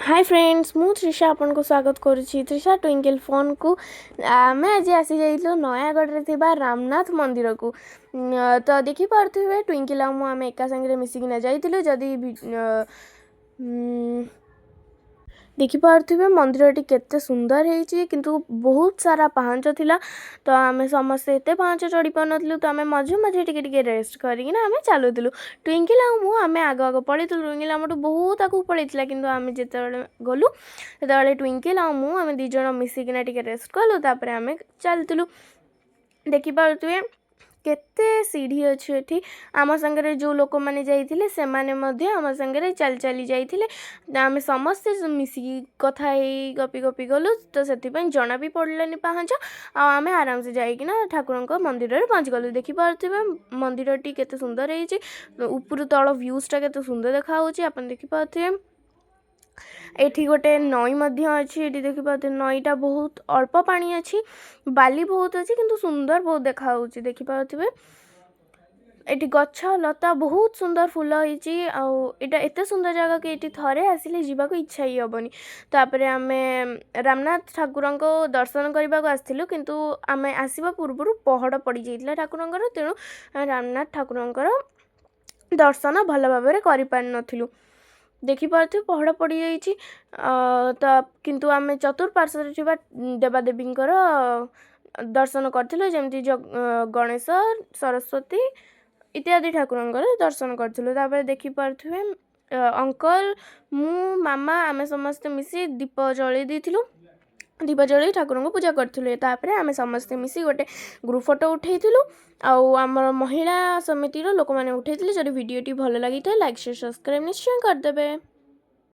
Hi friends मु त्रिषा आपन को स्वागत करुच्ची त्रिषा ट्विंकल फोन को आम आज आसी जाइलु नयागढ़ थिबा रामनाथ मंदिर को तो देखि पारथिबे ट्विंकल आ मु आम एका संगे मिसिकिना जाइतिलु जदी देखिपे मंदिरटी केते सुंदर है किंतु बहुत सारा पहांच थिला तो आम समस्ते एत पहांच चढ़ी पार्नु तो आम मझे मझे टिके रेस्ट करना आम चलुलु ट्विंकल आम आग आग पलैलु ट्विंकल आम बहुत आगे पलैला कि आम जिते गलु से ट्विंकल आम दीज मिसिकिना टिके रेस्ट कलु तापर आम चलुलु देखिपे केते सीढ़ी अच्छी एठी आम संगे जो लोक मैंने जाइए से आम संगे चल चली जाइए आम समस्ते मिसिकी कथा गपी गपी गलु तो से जना भी पड़लानी पहाच आम आराम से जाइकिना ठाकुर मंदिर में पहुँची गलु देखिपे मंदिर टी केते सुंदर है ऊपर तल व्यूजटा केते सुंदर देखा आप देखिपे एठी गोटे नई अच्छी देखिए नईटा बहुत अल्प पानी अच्छी बाली बहुत अच्छी किंतु सुंदर बहुत देखा देखिपे एटी गछ लता बहुत सुंदर फूल होटा एत सुंदर जगह कि ये थरे आसिले जावाक इच्छा ही हेनी तापर आम रामनाथ ठाकुर को दर्शन करने को आसलु किंतु आम आसवा पूर्व पहड़ पड़ जाता ठाकुर तेणु रामनाथ ठाकुर दर्शन भल भाव में कर देखिपे पहड़ पड़ जाइए तो किंतु आम चतुर्पार्श्व देवादेवी दर्शन करूँ जमती गणेश सरस्वती इत्यादि ठाकुर दर्शन करूँ देखिपे अंकल मु मामा आम समस्ते मिसी दीप जलि देलु दीप जलि ठाकुर को पूजा करूँ आम समस्ते मिसी गोटे ग्रुप फोटो उठेलु आम महिला समितिर लोक मैंने उठे जब वीडियोटी भल लगी था लाइक शेयर सब्सक्राइब निश्चय करदे।